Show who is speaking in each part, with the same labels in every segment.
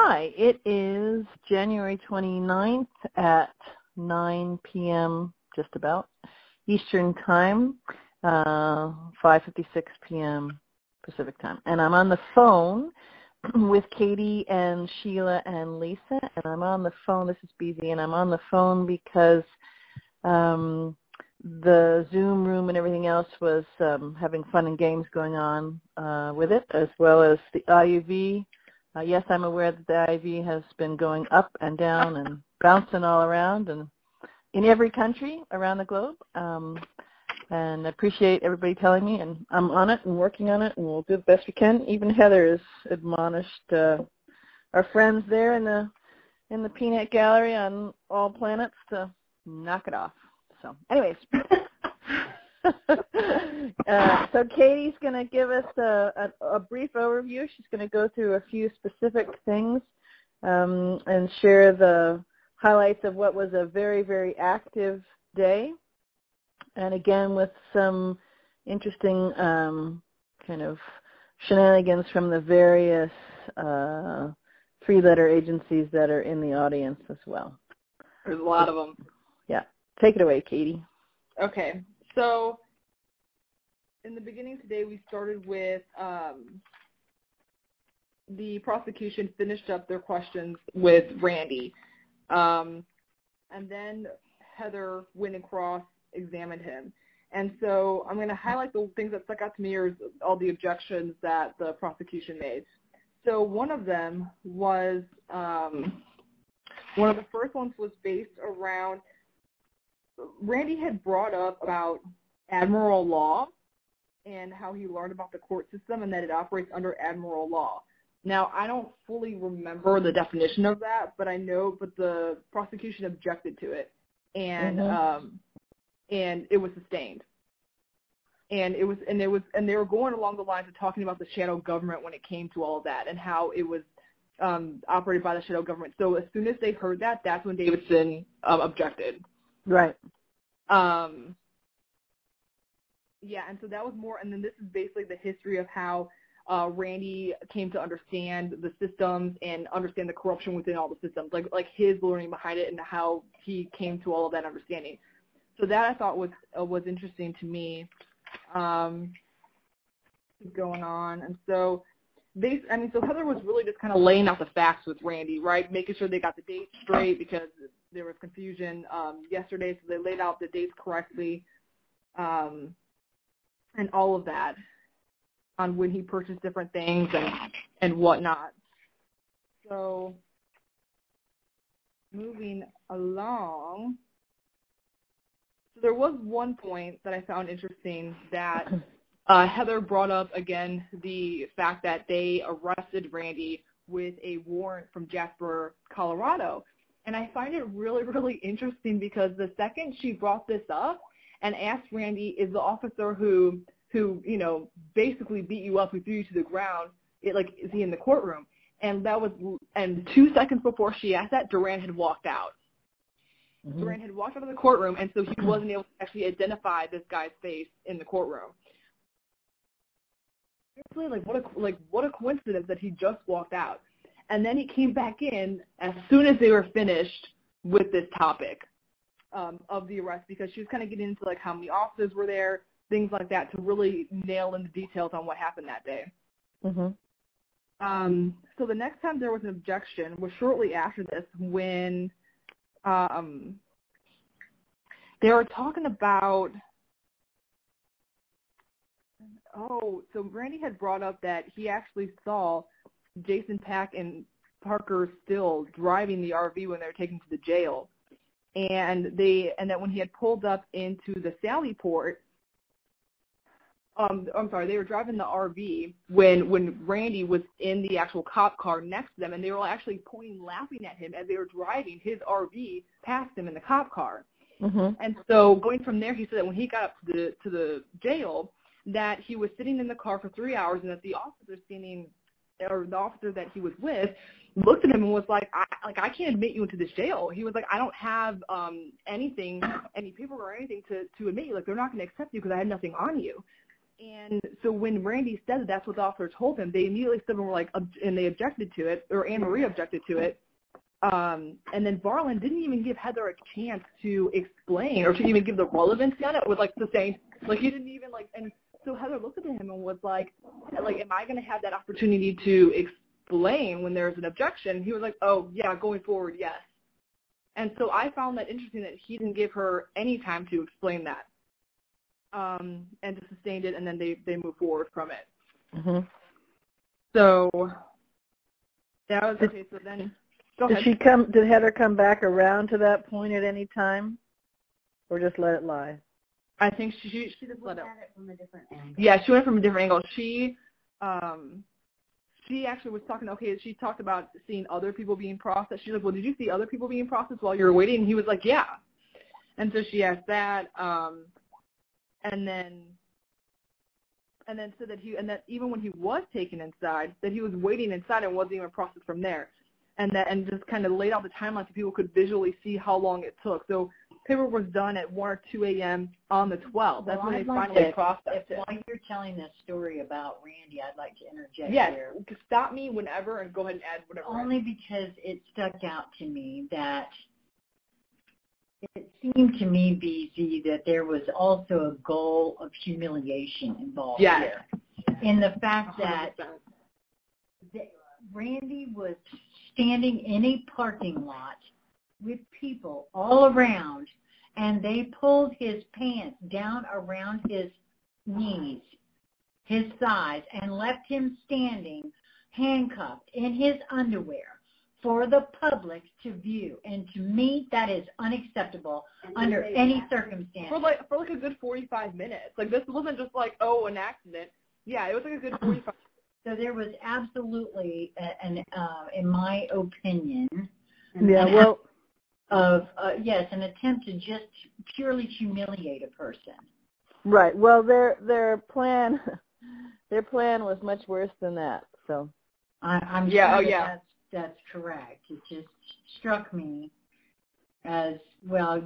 Speaker 1: Hi, it is January 29th at 9 p.m. just about Eastern Time, 5:56 p.m. Pacific Time. And I'm on the phone with Katie and Sheila and Lisa, and I'm on the phone, this is BZ, and I'm on the phone because the Zoom room and everything else was having fun and games going on with it, as well as the IUV. Yes, I'm aware that the IUV has been going up and down and bouncing all around and in every country around the globe. And I appreciate everybody telling me, and I'm on it and working on it, and we'll do the best we can. Even Heather has admonished our friends there in the peanut gallery on all planets to knock it off. So, anyways, so Katie's going to give us a brief overview. She's going to go through a few specific things and share the highlights of what was a very, very active day. And again, with some interesting kind of shenanigans from the various three-letter agencies that are in the audience as well.
Speaker 2: There's a lot of them.
Speaker 1: Yeah. Take it away, Katie.
Speaker 2: Okay. So in the beginning today, we started with the prosecution finished up their questions with Randy. And then Heather went and cross-examined him. And so I'm going to highlight the things that stuck out to me are all the objections that the prosecution made. So one of them was, one of the first ones was based around, Randy had brought up about admiral law and how he learned about the court system and that it operates under admiral law. Now, I don't fully remember the definition of that, but I know, but the prosecution objected to it, and it was sustained. And they were going along the lines of talking about the shadow government when it came to all of that and how it was operated by the shadow government. So as soon as they heard that, that's when Davidson objected.
Speaker 1: Right.
Speaker 2: Yeah, and so that was more, and then this is basically the history of how Randy came to understand the systems and understand the corruption within all the systems, like his learning behind it and how he came to all of that understanding. So that I thought was interesting to me. Going on, and so so Heather was really just kind of laying out the facts with Randy, right, making sure they got the dates straight because there was confusion yesterday, so they laid out the dates correctly, and all of that on when he purchased different things and whatnot. So moving along, so there was one point that I found interesting that Heather brought up again, the fact that they arrested Randy with a warrant from Jasper, Colorado. And I find it really, really interesting because the second she brought this up and asked Randy, is the officer who basically beat you up, who threw you to the ground, is he in the courtroom? And 2 seconds before she asked that, Duran had walked out. Mm-hmm. Duran had walked out of the courtroom, and so he wasn't able to actually identify this guy's face in the courtroom. What a coincidence that he just walked out. And then he came back in as soon as they were finished with this topic of the arrest, because she was kind of getting into how many officers were there, things like that, to really nail in the details on what happened that day.
Speaker 1: Mm-hmm.
Speaker 2: So the next time there was an objection was shortly after this, when they were talking about, so Randy had brought up that he actually saw Jason Pack and Parker Still driving the RV when they were taken to the jail, and that when he had pulled up into the Sally Port, they were driving the RV when Randy was in the actual cop car next to them, and they were actually pointing, laughing at him as they were driving his RV past him in the cop car.
Speaker 1: Mm-hmm.
Speaker 2: And so going from there, he said that when he got up to the jail, that he was sitting in the car for 3 hours, and that the officer that he was with looked at him and was like, I can't admit you into this jail. He was like, I don't have any paperwork or anything to admit you. They're not going to accept you because I had nothing on you. And so when Randy said that that's what the officer told him, they immediately stood and were like, and they objected to it, or Anne Marie objected to it. And then Varlin didn't even give Heather a chance to explain or to even give the relevancy on it with, like, the saying, like, he didn't even, like, and so Heather looked at him and was like, am I going to have that opportunity to explain when there's an objection? He was like, oh, yeah, going forward, yes. And so I found that interesting that he didn't give her any time to explain that. And just sustained it, and then they moved forward from it.
Speaker 1: Mm-hmm.
Speaker 2: So that was okay. So then, go ahead.
Speaker 1: Did Heather come back around to that point at any time, or just let it lie?
Speaker 2: I think she just let it
Speaker 3: from a different angle.
Speaker 2: Yeah, she went from a different angle. She actually was talking. Okay, she talked about seeing other people being processed. She's like, well, did you see other people being processed while you were waiting? And he was like, yeah. And so she asked that. And then said that even when he was taken inside, that he was waiting inside and wasn't even processed from there, and just kind of laid out the timeline so people could visually see how long it took. So paperwork was done at 1 or 2 a.m. on the 12th. That's when they finally processed it.
Speaker 3: While you're telling this story about Randy, I'd like to interject here.
Speaker 2: Yes, stop me whenever and go ahead and add whatever.
Speaker 3: Only because it stuck out to me that it seemed to me, BZ, that there was also a goal of humiliation involved here. In the fact 100%. that Randy was standing in a parking lot with people all around, and they pulled his pants down around his knees, his thighs, and left him standing handcuffed in his underwear for the public to view. And to me, that is unacceptable under any circumstance.
Speaker 2: For like a good 45 minutes. Like, this wasn't just like, oh, an accident. Yeah, it was like a good 45
Speaker 3: So there was absolutely, in my opinion, an attempt to just purely humiliate a person.
Speaker 1: Right. Well, their plan was much worse than that. So
Speaker 3: I'm sure that's correct. It just struck me as well,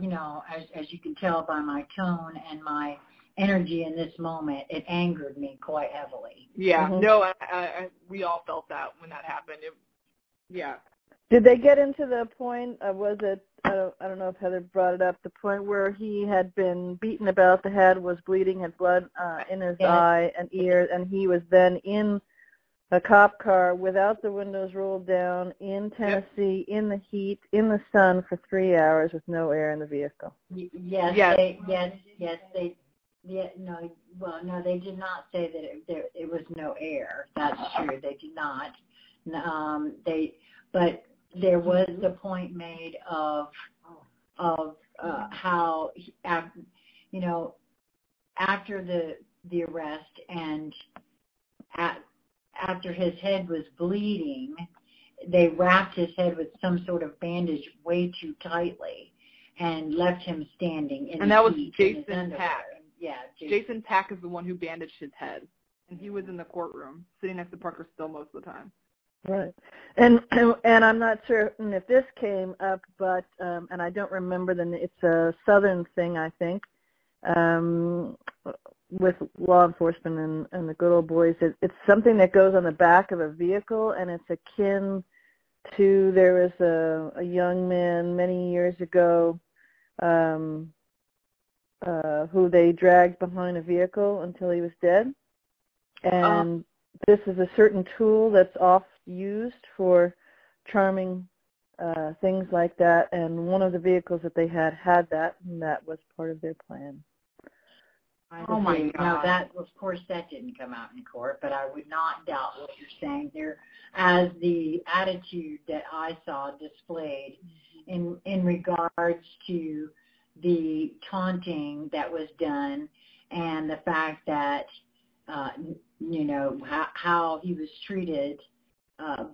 Speaker 3: as you can tell by my tone and my energy in this moment, it angered me quite heavily.
Speaker 2: Yeah,
Speaker 1: mm-hmm.
Speaker 2: No, we all felt that when that happened.
Speaker 1: Did they get into the point, was it, I don't know if Heather brought it up, the point where he had been beaten about the head, was bleeding, had blood in his eye and ear, and he was then in a cop car without the windows rolled down in Tennessee, in the heat, in the sun for 3 hours with no air in the vehicle?
Speaker 3: They did not say that it was no air. That's true. They did not. But there was the point made of how, after the arrest and after his head was bleeding, they wrapped his head with some sort of bandage way too tightly and left him standing in the heat.
Speaker 2: And that was Jason Pack.
Speaker 3: Yeah,
Speaker 2: Jason Pack is the one who bandaged his head, and he was in the courtroom, sitting next to Parker Still most of the time.
Speaker 1: Right, and I'm not certain if this came up, but and I don't remember it's a Southern thing, I think, with law enforcement and the good old boys. It's something that goes on the back of a vehicle, and it's akin to, there was a young man many years ago who they dragged behind a vehicle until he was dead. And this is a certain tool that's oft used for charming things like that. And one of the vehicles that they had that, and that was part of their plan.
Speaker 3: Oh my God! Now of course, that didn't come out in court, but I would not doubt what you're saying there, as the attitude that I saw displayed in regards to the taunting that was done, and the fact that how he was treated,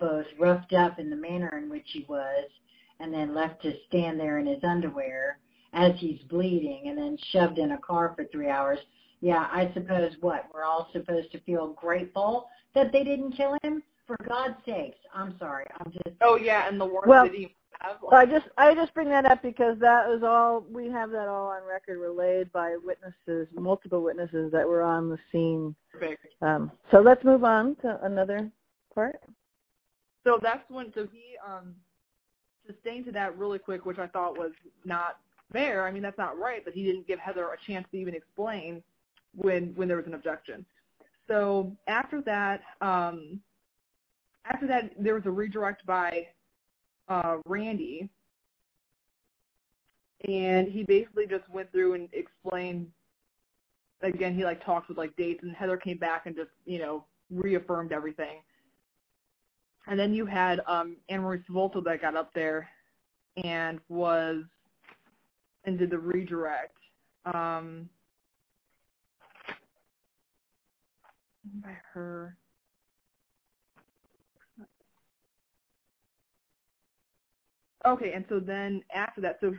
Speaker 3: both roughed up in the manner in which he was, and then left to stand there in his underwear as he's bleeding, and then shoved in a car for 3 hours. Yeah, I suppose we're all supposed to feel grateful that they didn't kill him? For God's sakes, I'm sorry. I'm just...
Speaker 2: Oh, yeah, and the warrant that he have.
Speaker 1: I just bring that up because that was all, we have that all on record relayed by witnesses, multiple witnesses that were on the scene.
Speaker 2: Perfect.
Speaker 1: So let's move on to another part.
Speaker 2: So that's when, so he, sustained to that really quick, which I thought was not fair. I mean, that's not right, but he didn't give Heather a chance to even explain when there was an objection. So after that, there was a redirect by Randy, and he basically just went through and explained, again, he like talked with like dates, and Heather came back and just, reaffirmed everything. And then you had Anne-Marie Svolto that got up there and did the redirect. By her. Okay, and so then after that, so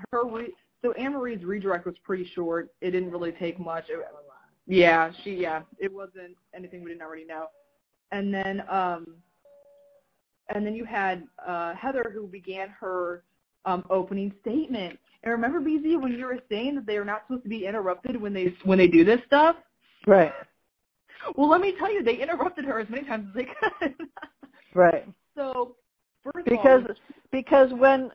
Speaker 2: Anne-Marie's redirect was pretty short. It didn't really take much. It wasn't anything we didn't already know. And then you had Heather, who began her opening statement. And remember, BZ, when you were saying that they are not supposed to be interrupted when they do this stuff?
Speaker 1: Right.
Speaker 2: Well, let me tell you, they interrupted her as many times as they could.
Speaker 1: Right.
Speaker 2: So,
Speaker 1: because when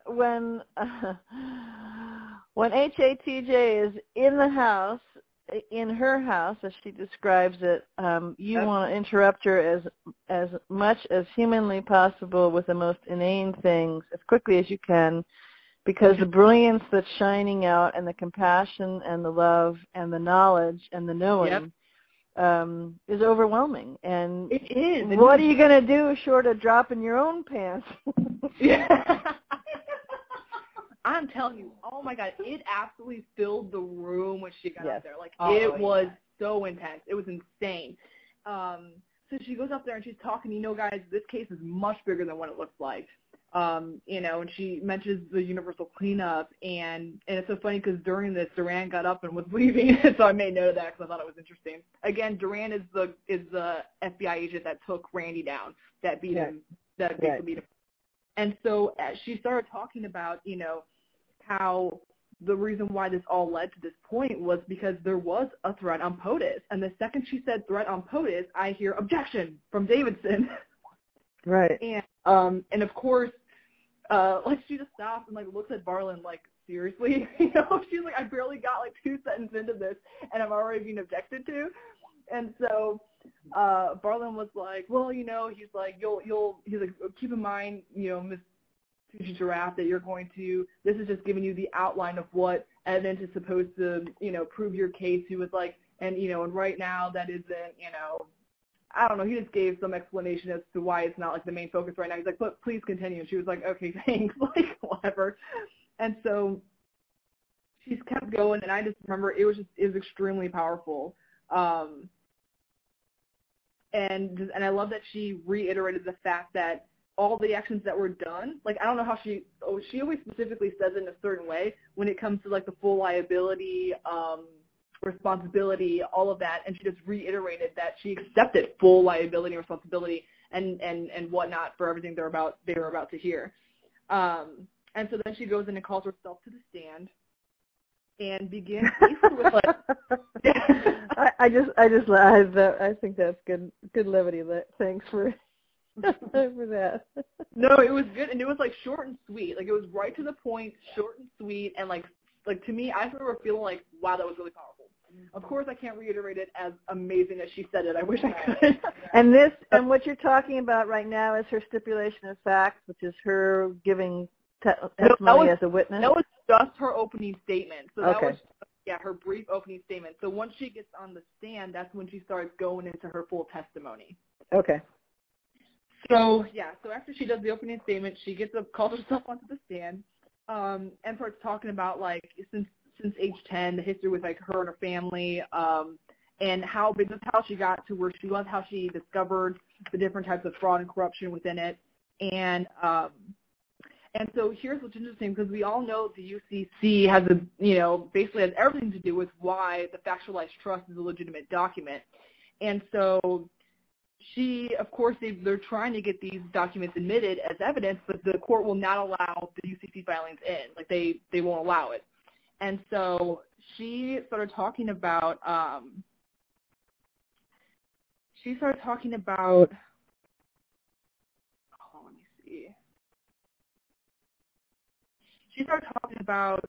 Speaker 1: HATJ is in the house, in her house, as she describes it, you want to interrupt her as much as humanly possible with the most inane things as quickly as you can, because the brilliance that's shining out and the compassion and the love and the knowledge and the knowing is overwhelming. And
Speaker 2: it is.
Speaker 1: What are you going to do short of dropping your own pants?
Speaker 2: Yeah. I'm telling you, oh my God, it absolutely filled the room when she got up there. Like, it was so intense. It was insane. So she goes up there and she's talking, guys, this case is much bigger than what it looks like. And she mentions the universal cleanup, and it's so funny because during this, Duran got up and was leaving, so I made note of that because I thought it was interesting. Again, Duran is the FBI agent that took Randy down, that beat him, that basically beat him. And so she started talking about, how the reason why this all led to this point was because there was a threat on POTUS. And the second she said threat on POTUS, I hear objection from Davidson.
Speaker 1: Right.
Speaker 2: And of course, she just stops and looks at Barlin seriously, she's like, I barely got 2 sentences into this and I'm already being objected to. And so Barlin was like, well, he's like, he's like, keep in mind, Miss Giraffe, that you're going to, this is just giving you the outline of what evidence is supposed to, prove your case. He was like, and right now that isn't, I don't know, he just gave some explanation as to why it's not the main focus right now. He's like, but please continue. And she was like, okay, thanks, whatever. And so she's kept going, and I just remember it was extremely powerful. And I love that she reiterated the fact that all the actions that were done, I don't know how she always specifically says it in a certain way when it comes to the full liability, responsibility, all of that, and she just reiterated that she accepted full liability and responsibility and whatnot for everything they were about to hear. And so then she goes in and calls herself to the stand and begins basically with I think that's good levity. Thanks for that.
Speaker 1: No,
Speaker 2: it was good, and it was short and sweet. It was right to the point, short and sweet, and to me, I remember feeling wow, that was really powerful. Of course, I can't reiterate it as amazing as she said it. I wish I could.
Speaker 1: And what you're talking about right now is her stipulation of facts, which is her giving testimony as a witness.
Speaker 2: That was just her opening statement. So that was her brief opening statement. So once she gets on the stand, that's when she starts going into her full testimony.
Speaker 1: Okay.
Speaker 2: So after she does the opening statement, she calls herself onto the stand, and starts talking about since age 10, the history with her and her family, and how big this house she got to where she was, how she discovered the different types of fraud and corruption within it, and so here's what's interesting, because we all know the UCC has basically has everything to do with why the factualized trust is a legitimate document, and so of course, they're trying to get these documents admitted as evidence, but the court will not allow the UCC filings in. Like, they won't allow it. And so she started talking about, oh, let me see. She started talking about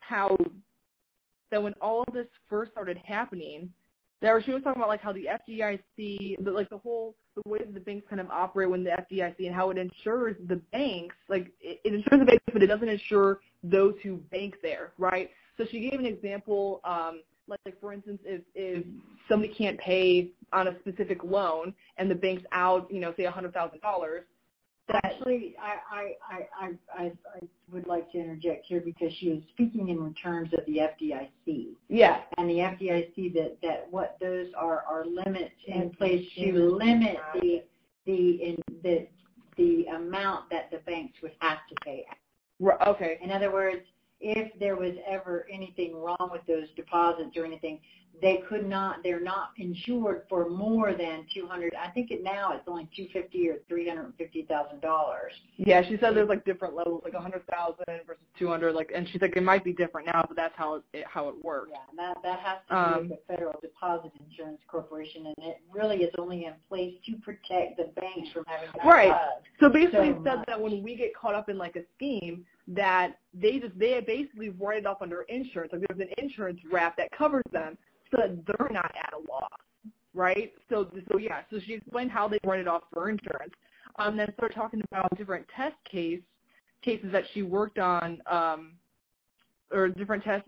Speaker 2: how that when all of this first started happening, she was talking about like how the FDIC, the way that the banks kind of operate when the FDIC and how it insures the banks, like it insures the banks, but it doesn't insure those who bank there, right? So she gave an example, like for instance, if somebody can't pay on a specific loan and the bank's out, say $100,000.
Speaker 3: Actually, I would like to interject here because she was speaking in terms of the FDIC.
Speaker 2: Yeah.
Speaker 3: And the FDIC that what those are limits in place to limit the amount that the banks would have to pay.
Speaker 2: Right. Okay.
Speaker 3: In other words, if there was ever anything wrong with those deposits or anything, they're not insured for more than $200. I think now it's only $250,000 or $350,000.
Speaker 2: Yeah, she said there's like different levels, like $100,000 versus $200, and she's like it might be different now, but that's how it works.
Speaker 3: Yeah, that has to do with the Federal Deposit Insurance Corporation, and it really is only in place to protect the banks from having to
Speaker 2: right. So basically, it said that when we get caught up in like a scheme, that they basically write it off under insurance. Like there's an insurance wrap that covers them, so that they're not at a loss, right? So she explained how they write it off for insurance. Then started talking about different cases that she worked on, or different test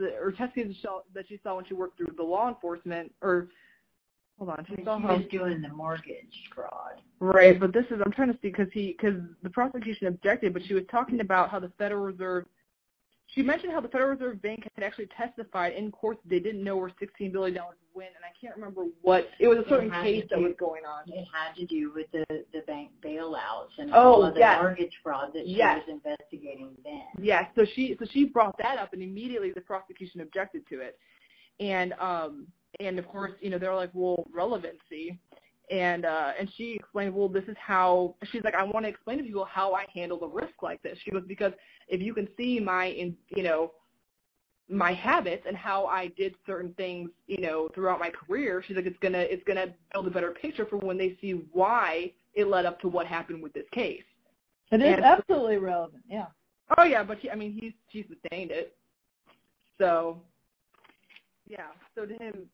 Speaker 2: cases that she saw when she worked through the law enforcement. Or hold on, she
Speaker 3: was doing the mortgage fraud.
Speaker 2: Right, but I'm trying to see because the prosecution objected, but she was talking about how the Federal Reserve. She mentioned how the Federal Reserve Bank had actually testified in court that they didn't know where $16 billion went, and I can't remember what. It was a certain case that was going on.
Speaker 3: It had to do with the bank bailouts and all of the mortgage fraud that she was investigating then.
Speaker 2: Yes, so she brought that up, and immediately the prosecution objected to it. And of course, they're like, well, relevancy. And she explained, well, this is how, she's like, I want to explain to people how I handle the risk like this. She goes, because if you can see my habits and how I did certain things, throughout my career, she's like, it's gonna build a better picture for when they see why it led up to what happened with this case.
Speaker 1: It is absolutely relevant, yeah.
Speaker 2: Oh yeah, but he sustained it. So yeah, so to him,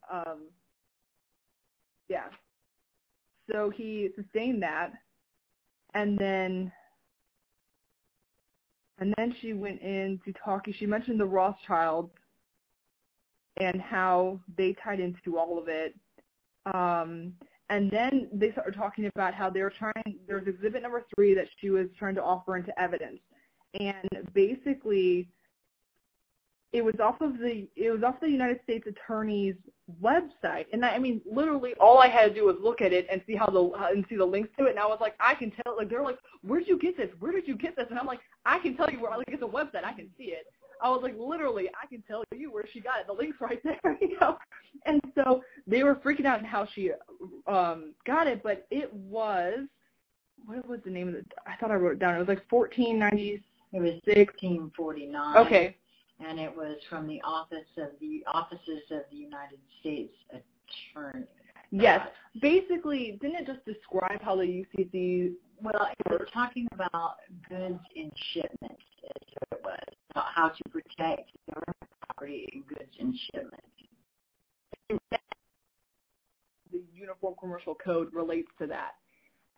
Speaker 2: yeah. So he sustained that, and then she went into talking. She mentioned the Rothschilds and how they tied into all of it. And then they started talking about how they were there was exhibit number 3 that she was trying to offer into evidence. And basically it was off of the United States Attorney's website, and literally all I had to do was look at it and see see the links to it, and I was like, I can tell. Like they're like, where did you get this? And I'm like, I can tell you where. Like it's a website, I can see it. I was like, literally, I can tell you where she got it. The link's right there, And so they were freaking out on how she got it, but it was, what was the name of it? I thought I wrote it down. It was like 1490.
Speaker 3: It was 1649.
Speaker 2: Okay.
Speaker 3: And it was from the offices of the United States Attorney.
Speaker 2: Yes. Basically, didn't it just describe how the UCC?
Speaker 3: Well, it was talking about goods in shipment, is what it was. How to protect government property and goods in shipment.
Speaker 2: The Uniform Commercial Code relates to that.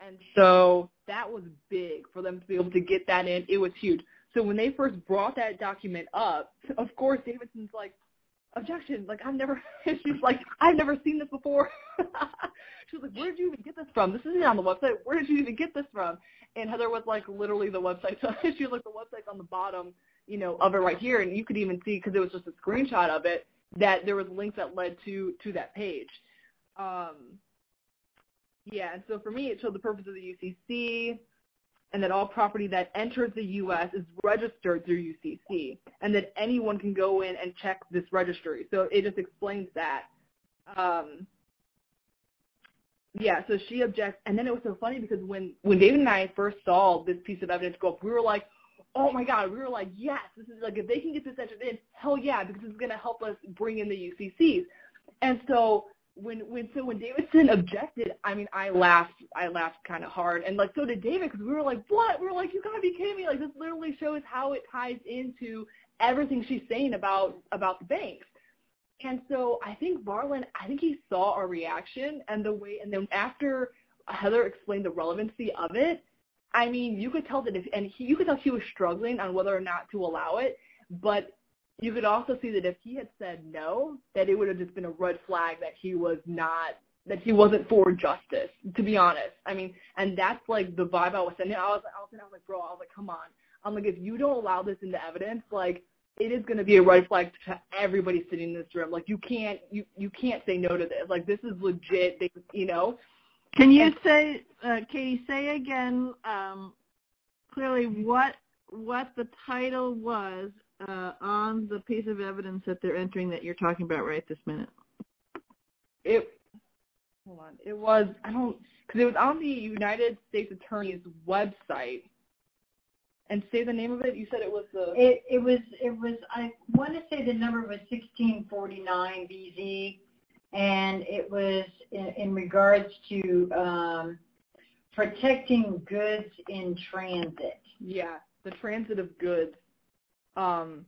Speaker 2: And so that was big for them to be able to get that in. It was huge. So when they first brought that document up, of course, Davidson's like, objection, like, she's like, I've never seen this before. She was like, where did you even get this from? This isn't on the website. Where did you even get this from? And Heather was like, literally the website. So she was like, the website's on the bottom, of it right here. And you could even see, because it was just a screenshot of it, that there was links that led to that page. Yeah, and so for me, it showed the purpose of the UCC, and that all property that enters the U.S. is registered through UCC, and that anyone can go in and check this registry. So it just explains that. Yeah, so she objects, and then it was so funny because when David and I first saw this piece of evidence go up, we were like, oh my God, we were like, yes, this is like, if they can get this entered in, hell yeah, because it's going to help us bring in the UCCs. And so when Davidson objected, I mean, I laughed kind of hard, and like so did David, because we were like, what? We were like, you gotta be kidding me! Like, this literally shows how it ties into everything she's saying about the banks. And so I think Varlin, he saw our reaction and then after Heather explained the relevancy of it, I mean, you could tell that you could tell he was struggling on whether or not to allow it, but you could also see that if he had said no, that it would have just been a red flag that he wasn't for justice, to be honest. I mean, and that's like the vibe I was sending. I was like, bro, come on. I'm like, if you don't allow this into evidence, like, it is going to be a red flag to everybody sitting in this room. Like, you can't say no to this. Like, this is legit.
Speaker 1: Can you say, Katie, say again clearly what the title was on the piece of evidence that they're entering that you're talking about right this minute? It
Speaker 2: was on the United States Attorney's website. And say the name of it. You said it was the.
Speaker 3: It was. I want to say the number was 1649 BZ, and it was in regards to protecting goods in transit.
Speaker 2: Yeah, the transit of goods. And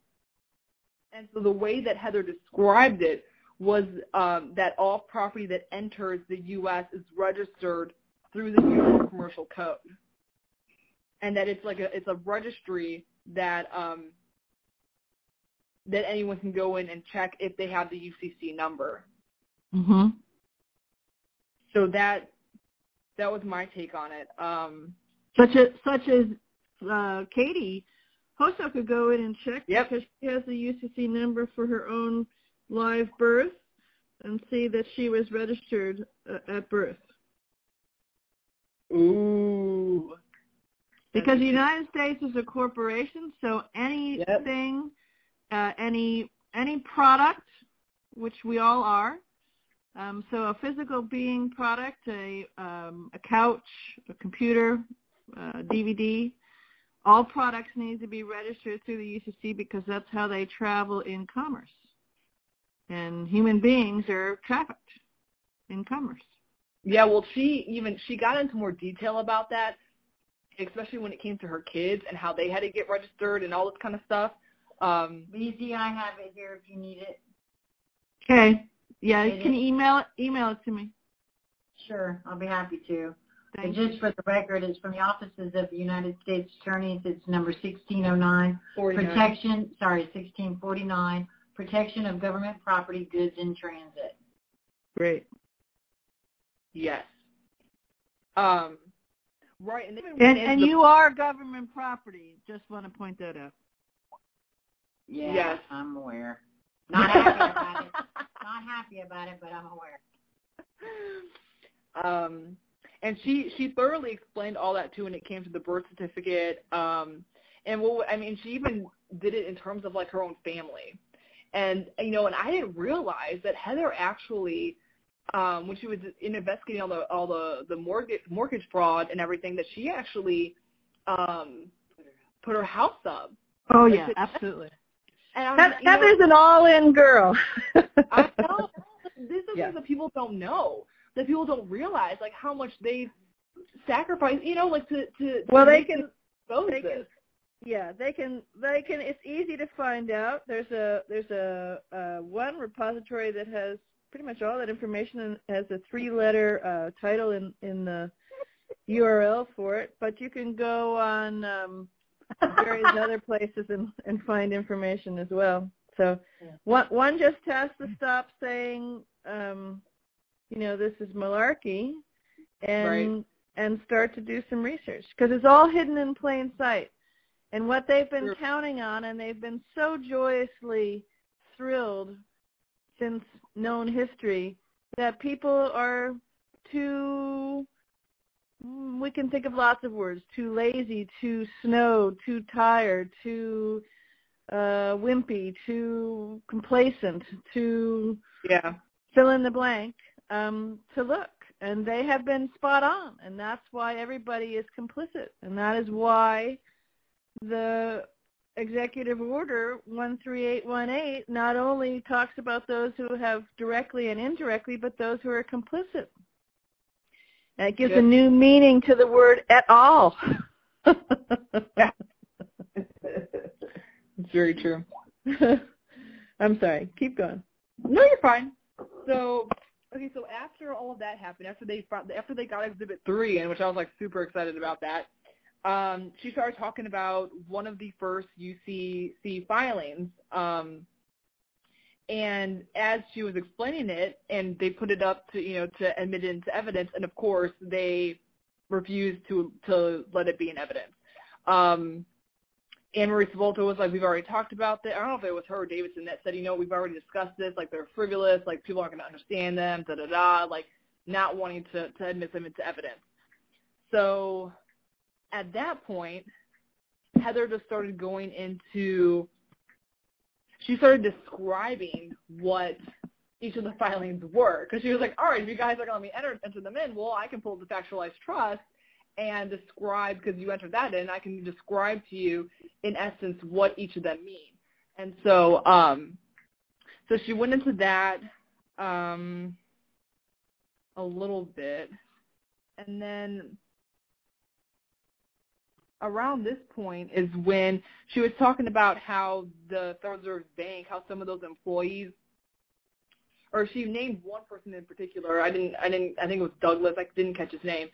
Speaker 2: so the way that Heather described it was that all property that enters the U.S. is registered through the Uniform Commercial Code. And that it's a registry that that anyone can go in and check if they have the UCC number.
Speaker 1: Mm-hmm.
Speaker 2: So that was my take on it.
Speaker 1: Such as Katie Hosso could go in and check because she has the UCC number for her own live birth and see that she was registered at birth.
Speaker 2: Ooh.
Speaker 1: Because the United States is a corporation, so anything, any product, which we all are, so a physical being product, a couch, a computer, DVD, all products need to be registered through the UCC because that's how they travel in commerce. And human beings are trafficked in commerce.
Speaker 2: Yeah, well, she got into more detail about that, especially when it came to her kids and how they had to get registered and all this kind of stuff.
Speaker 3: BZ, I have it here if you need it.
Speaker 1: Okay. Yeah, can you email it to me?
Speaker 3: Sure, I'll be happy to.
Speaker 1: Thank
Speaker 3: just for the record, it's from the offices of the United States Attorneys. It's number 1609. 1649. Protection of government property, goods in transit.
Speaker 1: Great.
Speaker 2: Yes. Right.
Speaker 1: And you are government property. Just want to point that out.
Speaker 3: Yeah,
Speaker 2: yes.
Speaker 3: I'm aware. Not happy about it. Not happy about it, but I'm aware.
Speaker 2: And she thoroughly explained all that too when it came to the birth certificate. And she even did it in terms of like her own family. And and I didn't realize that Heather actually, when she was investigating all the mortgage fraud and everything, that she actually put her house up.
Speaker 1: Oh yeah, absolutely.
Speaker 2: And
Speaker 1: Heather's an all-in girl.
Speaker 2: I know. These are things that people don't know, that people don't realize, like how much they've sacrificed. They can. It's easy to find out. There's a one repository that has pretty much all that information and has a 3-letter title in the URL for it. But you can go on various other places and find information as well. So one just has to stop saying, this is malarkey, and start to do some research, because it's all hidden in plain sight. And what they've been counting on, and they've been so joyously thrilled since known history, that people are too, we can think of lots of words, too lazy, too snowed, too tired, too wimpy, too complacent, too fill in the blank, to look.
Speaker 1: and they have been spot on, and that's why everybody is complicit, and that is why the Executive Order 13818 not only talks about those who have directly and indirectly, but those who are complicit. And it gives a new meaning to the word at all.
Speaker 2: It's very true.
Speaker 1: I'm sorry. Keep going.
Speaker 2: No, you're fine. So after all of that happened, after they got Exhibit 3 in, which I was like super excited about that, she started talking about one of the first UCC filings. And as she was explaining it, and they put it up to admit it into evidence, and of course they refused to let it be in evidence. Anne Marie Savolta was like, we've already talked about that. I don't know if it was her or Davidson that said, we've already discussed this, like they're frivolous, like people aren't going to understand them, like not wanting to admit them into evidence. So at that point, Heather just started she started describing what each of the filings were, because she was like, all right, if you guys are going to let me enter them in, well, I can pull the factualized trust and describe, because you entered that in, I can describe to you, in essence, what each of them mean. And so so she went into that a little bit, and then around this point is when she was talking about how the Federal Reserve Bank, how some of those employees, or she named one person in particular, I think it was Douglas, I didn't catch his name,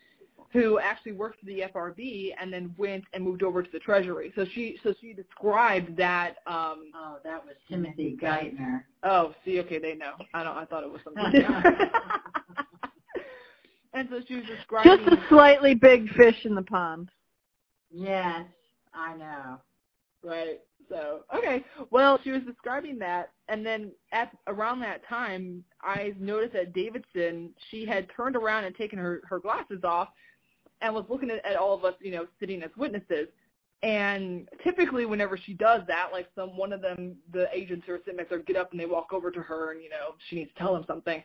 Speaker 2: who actually worked for the FRB and then went and moved over to the Treasury. So she described that.
Speaker 3: That was Timothy Geithner.
Speaker 2: Oh, see, okay, they know. I thought it was something different. And so she was describing
Speaker 1: just a slightly big fish in the pond.
Speaker 3: Yes, I know.
Speaker 2: Right. So, okay. Well, she was describing that, and then around that time, I noticed that Davidson, she had turned around and taken her glasses off and was looking at all of us, sitting as witnesses. And typically whenever she does that, like one of them, the agents who are sitting next to her, get up and they walk over to her and, she needs to tell them something.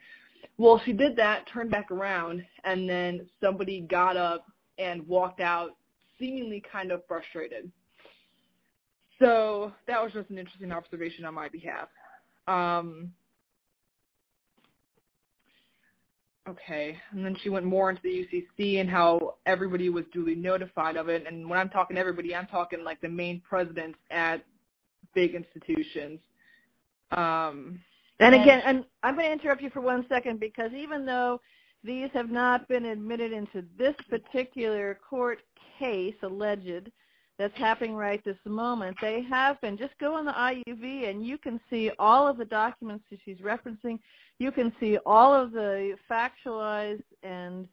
Speaker 2: Well, she did that, turned back around, and then somebody got up and walked out seemingly kind of frustrated. So that was just an interesting observation on my behalf. Okay, and then she went more into the UCC and how everybody was duly notified of it. And when I'm talking everybody, I'm talking like the main presidents at big institutions.
Speaker 1: And again, I'm going to interrupt you for 1 second, because even though these have not been admitted into this particular court case, alleged, that's happening right this moment, they have been. Just go on the IUV and you can see all of the documents that she's referencing. You can see all of the factualized and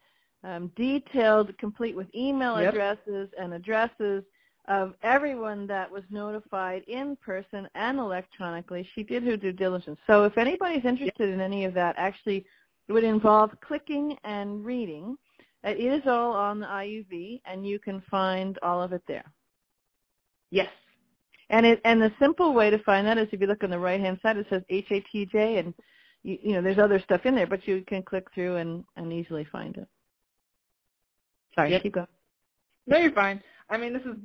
Speaker 1: detailed, complete with email addresses and addresses of everyone that was notified in person and electronically. She did her due diligence. So if anybody's interested in any of that, actually it would involve clicking and reading. It is all on the IUV, and you can find all of it there.
Speaker 2: Yes.
Speaker 1: And the simple way to find that is if you look on the right-hand side, it says HATJ, and there's other stuff in there, but you can click through and easily find it. Sorry, keep going.
Speaker 2: No, you're fine. I mean, this is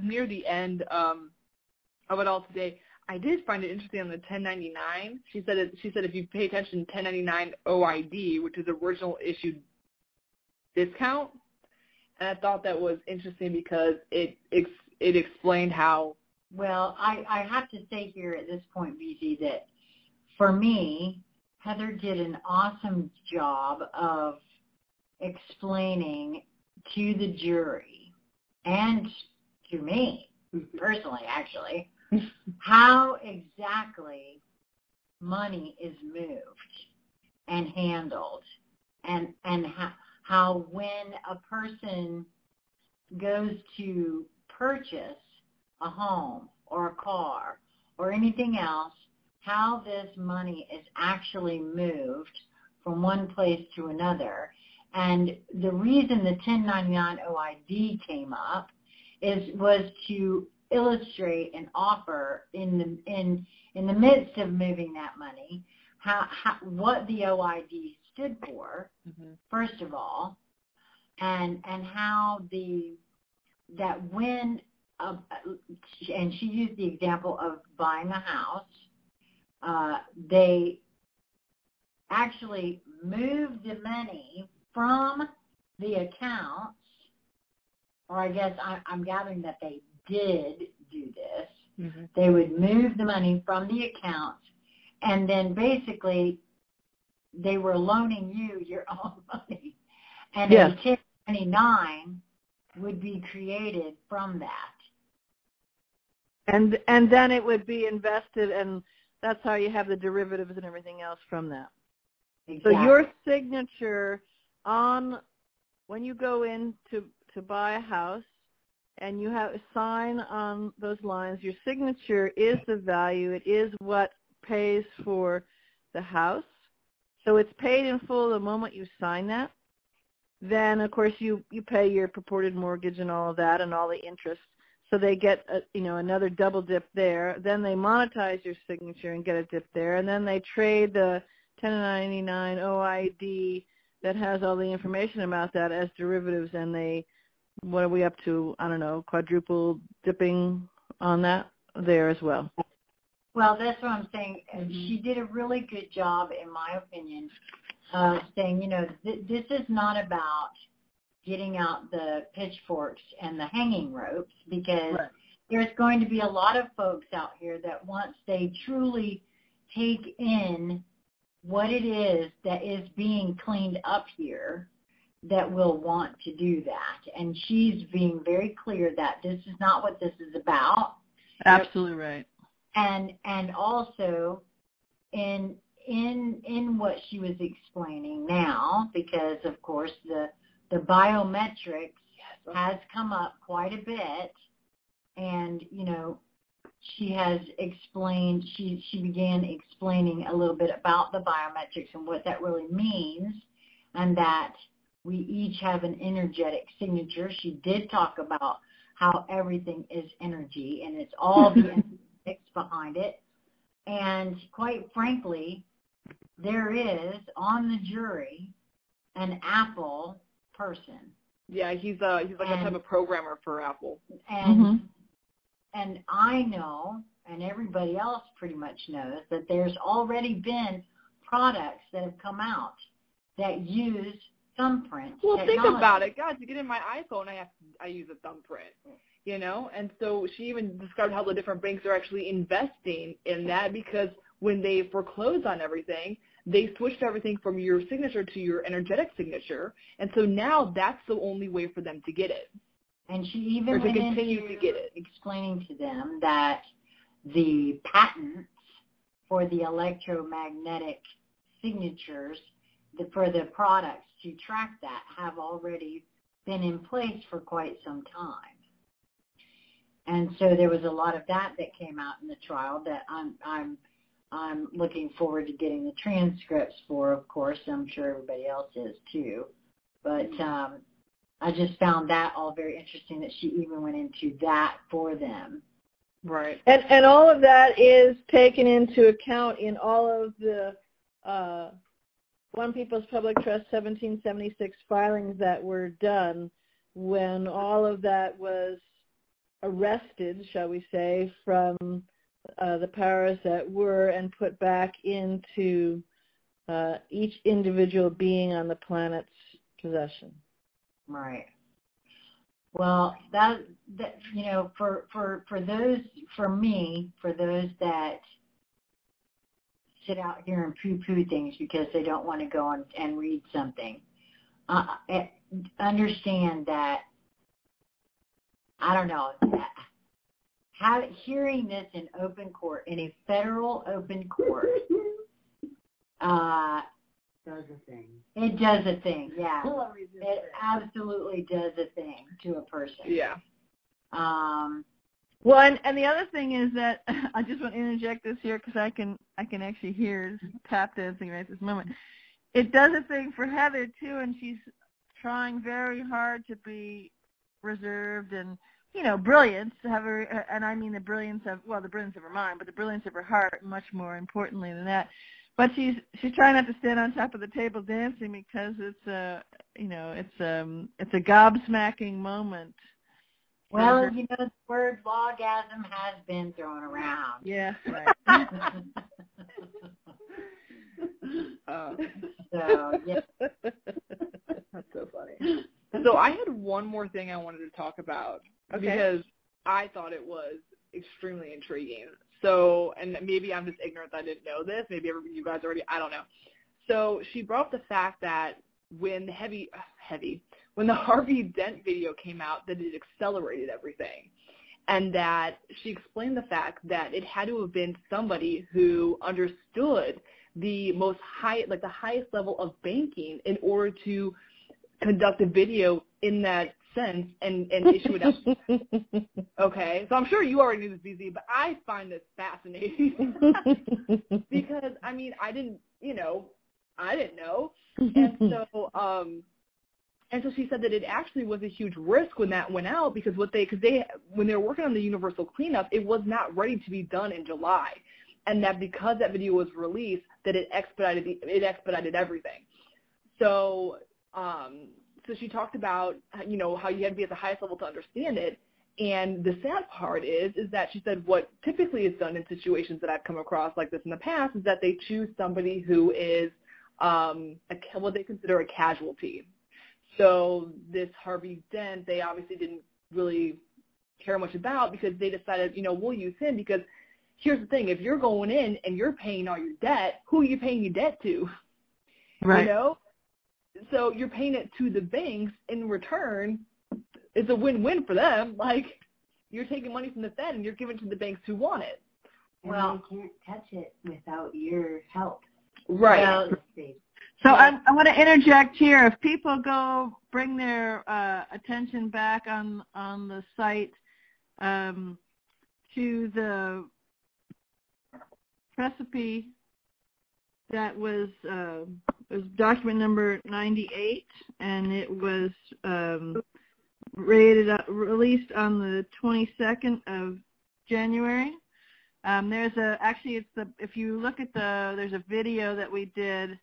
Speaker 2: near the end of it all today. I did find it interesting on the 1099. She said if you pay attention, 1099 OID, which is original issued discount, and I thought that was interesting because it explained how.
Speaker 3: Well, I have to say here at this point, BZ, that for me, Heather did an awesome job of explaining to the jury and to me personally, actually, how exactly money is moved and handled, and how when a person goes to purchase a home or a car or anything else, how this money is actually moved from one place to another. And the reason the 1099 OID came up was to illustrate and offer in the midst of moving that money what the OID stood for, first of all, and how that when, and she used the example of buying a house, they actually moved the money from the accounts, or I guess I'm gathering that they did do this. They would move the money from the accounts, and then basically they were loaning you your own money. And a 1099 would be created from that.
Speaker 1: And then it would be invested, and that's how you have the derivatives and everything else from that.
Speaker 3: Exactly.
Speaker 1: So your signature on, when you go in to buy a house and you have a sign on those lines, your signature is the value. It is what pays for the house. So it's paid in full the moment you sign that. Then, of course, you pay your purported mortgage and all of that and all the interest. So they get another double dip there. Then they monetize your signature and get a dip there. And then they trade the 1099 OID that has all the information about that as derivatives. And they, what are we up to? I don't know, quadruple dipping on that there as well.
Speaker 3: Well, that's what I'm saying. She did a really good job, in my opinion, saying, this is not about getting out the pitchforks and the hanging ropes, because there's going to be a lot of folks out here that once they truly take in what it is that is being cleaned up here, that will want to do that. And she's being very clear that this is not what this is about.
Speaker 1: Absolutely right.
Speaker 3: And also in what she was explaining now, because of course the biometrics has come up quite a bit, and she has explained, she began explaining a little bit about the biometrics and what that really means, and that we each have an energetic signature. She did talk about how everything is energy, and it's all the energetics behind it. And quite frankly, there is on the jury an Apple person.
Speaker 2: Yeah, he's like a type of programmer for Apple.
Speaker 3: And I know, and everybody else pretty much knows, that there's already been products that have come out that use thumbprint
Speaker 2: Well,
Speaker 3: technology.
Speaker 2: Think about it, guys. To get in my iPhone, I use a thumbprint. And so she even described how the different banks are actually investing in that, because when they foreclosed on everything, they switched everything from your signature to your energetic signature, and so now that's the only way for them to get it.
Speaker 3: And she even
Speaker 2: or to
Speaker 3: went
Speaker 2: continue
Speaker 3: into
Speaker 2: to get it.
Speaker 3: explaining to them that the patents for the electromagnetic signatures for the products to track that have already been in place for quite some time. And so there was a lot of that came out in the trial that I'm looking forward to getting the transcripts for, of course. I'm sure everybody else is too. But I just found that all very interesting that she even went into that for them.
Speaker 2: Right.
Speaker 1: And all of that is taken into account in all of the One People's Public Trust 1776 filings that were done when all of that was arrested, shall we say, from the powers that were and put back into each individual being on the planet's possession.
Speaker 3: Right. Well, that for those, for me, for those that sit out here and poo-poo things because they don't want to go and read something, understand that, I don't know, hearing this in open court, in a federal open court,
Speaker 4: does a thing.
Speaker 3: It does a thing, yeah. It absolutely does a thing to a person.
Speaker 2: Yeah.
Speaker 1: Well, and the other thing is that I just want to interject this here because I can actually hear tap dancing right this moment. It does a thing for Heather too, and she's trying very hard to be reserved and brilliant. To have her, and I mean the brilliance of her mind, but the brilliance of her heart, much more importantly than that. But she's trying not to stand on top of the table dancing because it's a gobsmacking moment.
Speaker 3: Well, the word logasm has been thrown around.
Speaker 1: Yeah, right.
Speaker 3: So, yeah.
Speaker 2: That's so funny. So I had one more thing I wanted to talk about because I thought it was extremely intriguing. So, and maybe I'm just ignorant that I didn't know this. Maybe you guys already, I don't know. So she brought up the fact that when the Harvey Dent video came out, that it accelerated everything. And that she explained the fact that it had to have been somebody who understood the highest level of banking in order to conduct a video in that sense and issue it out. Okay, so I'm sure you already knew this, BZ, but I find this fascinating because I didn't know, and so she said that it actually was a huge risk when that went out because when they were working on the universal cleanup, it was not ready to be done in July, and that because that video was released, that it expedited everything. So she talked about, how you had to be at the highest level to understand it. And the sad part is that she said what typically is done in situations that I've come across like this in the past is that they choose somebody who is what they consider a casualty. So this Harvey Dent, they obviously didn't really care much about because they decided, we'll use him because here's the thing. If you're going in and you're paying all your debt, who are you paying your debt to?
Speaker 1: Right.
Speaker 2: So you're paying it to the banks. In return, it's a win-win for them. Like, you're taking money from the Fed and you're giving it to the banks who want it.
Speaker 3: Well, you can't touch it without your help.
Speaker 2: Right.
Speaker 1: So I want to interject here. If people go bring their attention back on the site to the recipe that was document number 98, and it was released on the 22nd of January. If you look at there's a video that we did,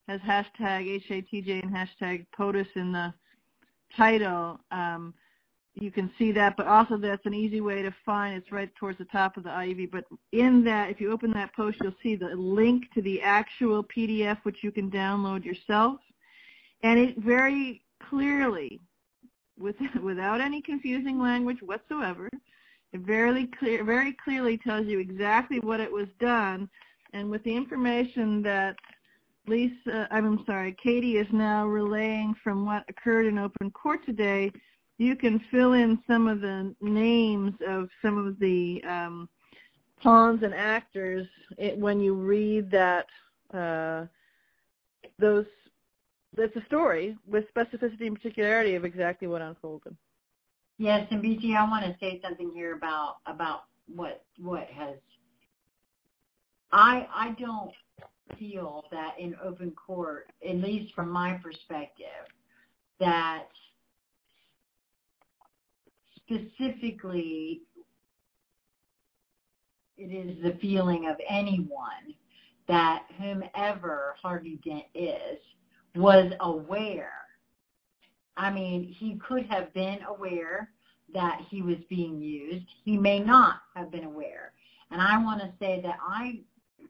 Speaker 1: has hashtag HATJ and hashtag POTUS in the title. You can see that, but also that's an easy way to find. It's right towards the top of the IUV. But in that, if you open that post, you'll see the link to the actual PDF, which you can download yourself. And it very clearly, without any confusing language whatsoever, it very clearly tells you exactly what it was done. And with the information that Katie is now relaying from what occurred in open court today, you can fill in some of the names of some of the pawns and actors when you read that. That's a story with specificity and particularity of exactly what unfolded.
Speaker 3: Yes, and BG, I want to say something here about what has. I don't feel that in open court, at least from my perspective, that specifically it is the feeling of anyone that whomever Harvey Dent is was aware. I mean, he could have been aware that he was being used. He may not have been aware. And I want to say that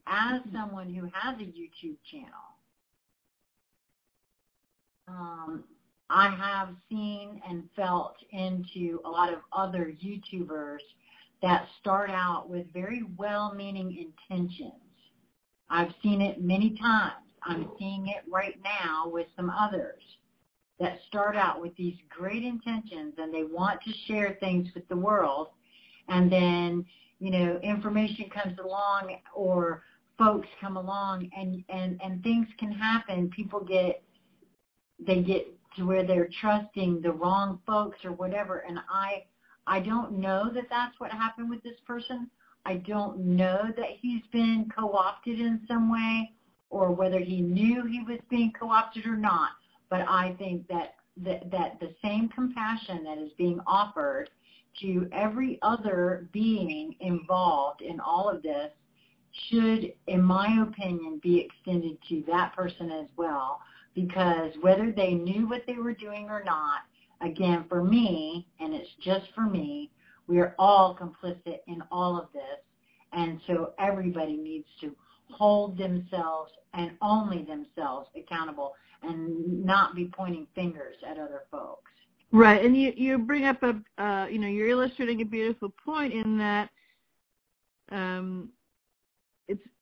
Speaker 3: as someone who has a YouTube channel, I have seen and felt into a lot of other YouTubers that start out with very well-meaning intentions. I've seen it many times. I'm seeing it right now with some others that start out with these great intentions and they want to share things with the world, and then, information comes along or folks come along and things can happen. People get to where they're trusting the wrong folks or whatever, and I don't know that that's what happened with this person. I don't know that he's been co-opted in some way or whether he knew he was being co-opted or not, but I think that the same compassion that is being offered to every other being involved in all of this should, in my opinion, be extended to that person as well, because whether they knew what they were doing or not, again, for me, and it's just for me, we are all complicit in all of this, and so everybody needs to hold themselves and only themselves accountable and not be pointing fingers at other folks.
Speaker 1: Right, and you bring up you're illustrating a beautiful point in that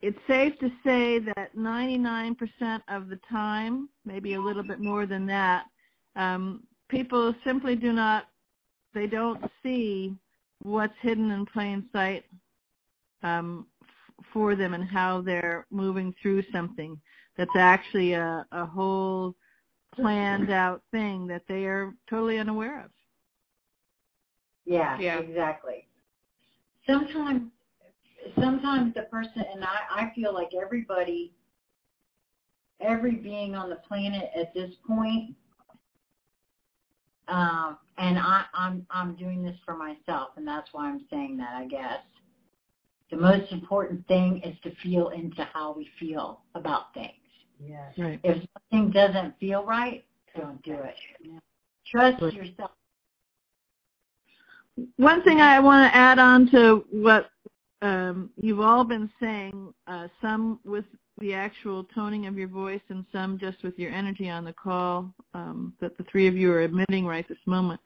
Speaker 1: it's safe to say that 99% of the time, maybe a little bit more than that, people simply don't see what's hidden in plain sight for them and how they're moving through something that's actually a whole planned out thing that they are totally unaware of.
Speaker 3: Yeah. Exactly. Sometimes the person, and I feel like every being on the planet at this point, and I'm doing this for myself, and that's why I'm saying that, I guess. The most important thing is to feel into how we feel about things.
Speaker 1: Yes. Right.
Speaker 3: If something doesn't feel right, don't do it. Yeah. Trust yourself.
Speaker 1: One thing I want to add on to what you've all been saying, some with the actual toning of your voice and some just with your energy on the call, that the three of you are admitting right this moment,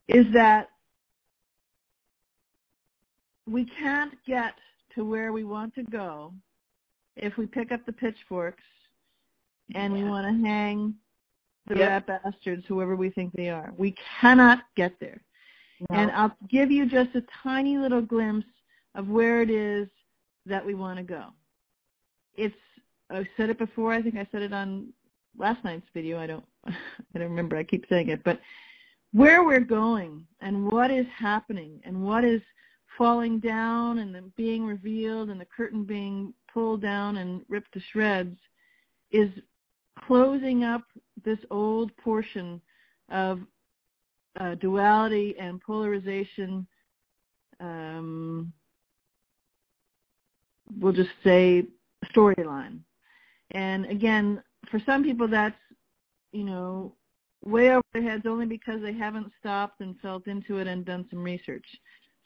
Speaker 1: is that we can't get to where we want to go if we pick up the pitchforks and we want to hang the rat bastards, whoever we think they are. We cannot get there. No. And I'll give you just a tiny little glimpse of where it is that we want to go. I've said it before. I think I said it on last night's video. I don't remember. I keep saying it. But where we're going and what is happening and what is falling down and then being revealed and the curtain being pulled down and ripped to shreds is closing up this old portion of duality and polarization. We'll just say storyline. And again, for some people that's, way over their heads only because they haven't stopped and felt into it and done some research.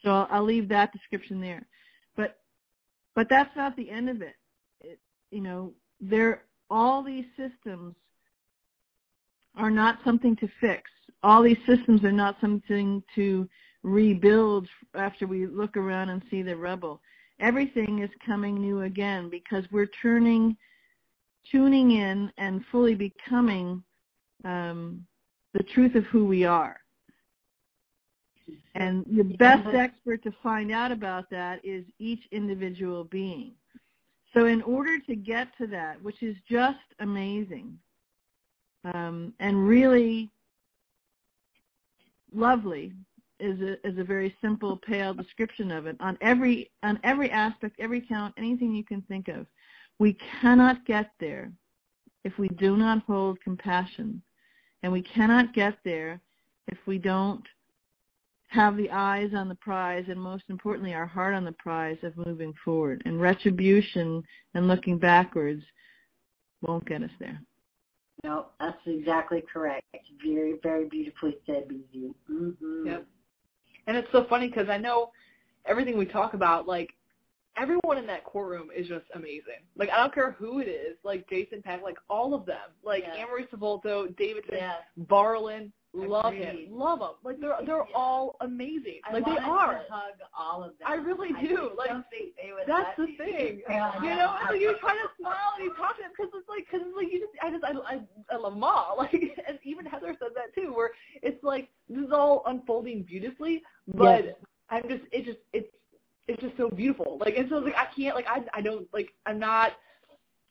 Speaker 1: So I'll leave that description there. But that's not the end of it. All these systems are not something to fix. All these systems are not something to rebuild after we look around and see the rubble. Everything is coming new again because we're tuning in and fully becoming the truth of who we are. And the best expert to find out about that is each individual being. So in order to get to that, which is just amazing and really lovely, is a very simple, pale description of it on every aspect, every count, anything you can think of. We cannot get there if we do not hold compassion, and we cannot get there if we don't have the eyes on the prize, and most importantly, our heart on the prize of moving forward. And retribution and looking backwards won't get us there.
Speaker 3: No, that's exactly correct. Very, very beautifully said, BZ. Mm-hmm.
Speaker 2: Yep. And it's so funny because I know everything we talk about, like, everyone in that courtroom is just amazing. Like, I don't care who it is, like Jason Pack, like all of them. Like Anne-Marie Savolto, David Barlin, love him. Love them. Like, they're all amazing. Like, they are.
Speaker 3: To hug all of them.
Speaker 2: I really do. Like, that's the thing. And you try to smile and you talk to them because it's like I love them all. Like, and even Heather said that too, where it's like this is all unfolding beautifully, but it's just so beautiful. Like, and so like I can't, like, I don't, like, I'm not.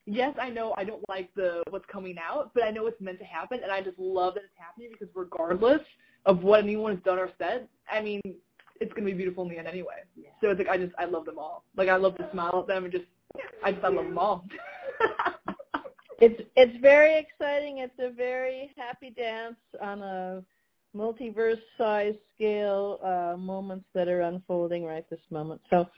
Speaker 2: Yes, I know I don't like what's coming out, but I know it's meant to happen, and I just love that it's happening because regardless of what anyone has done or said, I mean, it's going to be beautiful in the end anyway. Yeah. So it's like I love them all. Like, I love to smile at them and I love them all.
Speaker 1: It's very exciting. It's a very happy dance on a multiverse size scale moments that are unfolding right this moment. So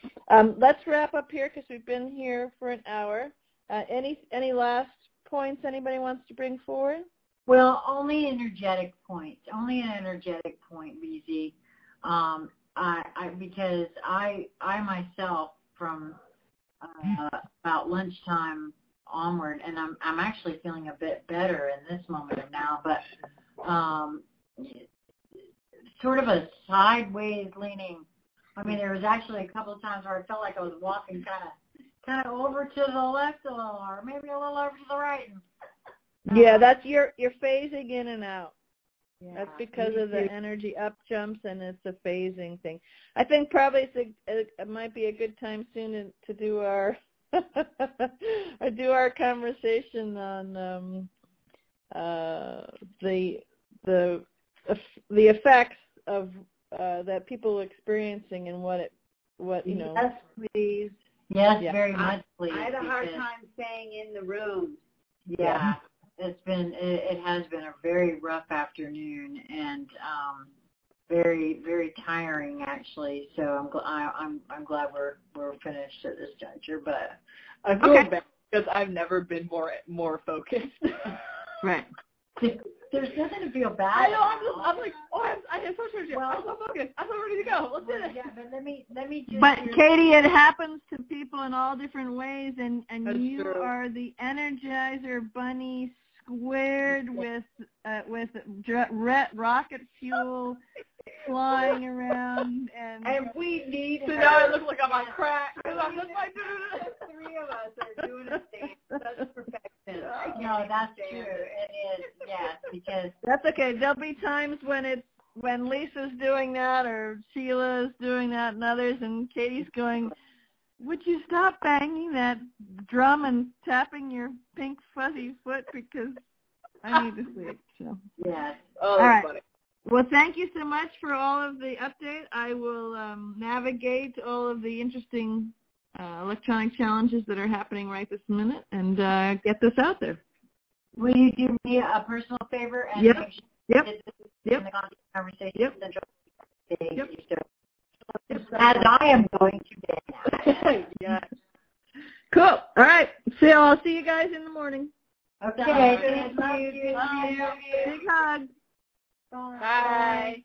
Speaker 1: let's wrap up here because we've been here for an hour. Any last points anybody wants to bring forward?
Speaker 3: Well, only energetic points. Only an energetic point, BZ. Because I myself from about lunchtime onward, and I'm actually feeling a bit better in this moment now, but sort of a sideways leaning. I mean, there was actually a couple of times where I felt like I was walking kind of over to the left a little, or maybe a little over to the right.
Speaker 1: Yeah, that's you're phasing in and out.
Speaker 3: Yeah,
Speaker 1: that's because of the energy up jumps, and it's a phasing thing. I think probably it might be a good time soon to do our conversation on the effects of that people are experiencing and what you know.
Speaker 3: Yes, please. Yes,
Speaker 1: yeah.
Speaker 3: Very much, please.
Speaker 4: I had a hard time staying in the room.
Speaker 3: Yeah. It has been a very rough afternoon and very, very tiring actually. So I'm glad we're finished at this juncture. But
Speaker 2: I feel bad because I've never been more focused.
Speaker 1: Right.
Speaker 3: There's nothing to feel bad.
Speaker 2: I know. I'm like, I have so much. Well, I'm so focused. I'm so ready to go. Let's do this.
Speaker 3: Yeah, but let me just.
Speaker 1: But Katie, it happens to people in all different ways, and you
Speaker 2: true.
Speaker 1: are the Energizer Bunny squared with rocket fuel flying around,
Speaker 3: and we need.
Speaker 2: So now it looks like I'm on crack. I'm just like,
Speaker 4: the three of us are doing a thing such perfection.
Speaker 3: No, that's true. It is, yes, because
Speaker 1: that's okay. There'll be times when Lisa's doing that or Sheila's doing that and others, and Katie's going, would you stop banging that drum and tapping your pink fuzzy foot because I need to sleep. So
Speaker 3: yes.
Speaker 2: Oh,
Speaker 1: all right.
Speaker 2: Funny.
Speaker 1: Well, thank you so much for all of the update. I will navigate all of the interesting electronic challenges that are happening right this minute and get this out there.
Speaker 3: Will you do me a personal favor and
Speaker 1: Yep.
Speaker 3: make sure
Speaker 1: Yep.
Speaker 3: this is
Speaker 1: Yep.
Speaker 3: in the conversation?
Speaker 1: Yep.
Speaker 3: Thank
Speaker 1: Yep.
Speaker 3: you, sir. As I am going to bed.
Speaker 2: Yes.
Speaker 1: Cool. All right. I'll see you guys in the morning.
Speaker 3: Okay.
Speaker 1: Bye.
Speaker 3: Thank you.
Speaker 1: Love you. Big hug.
Speaker 3: Bye.
Speaker 2: Bye.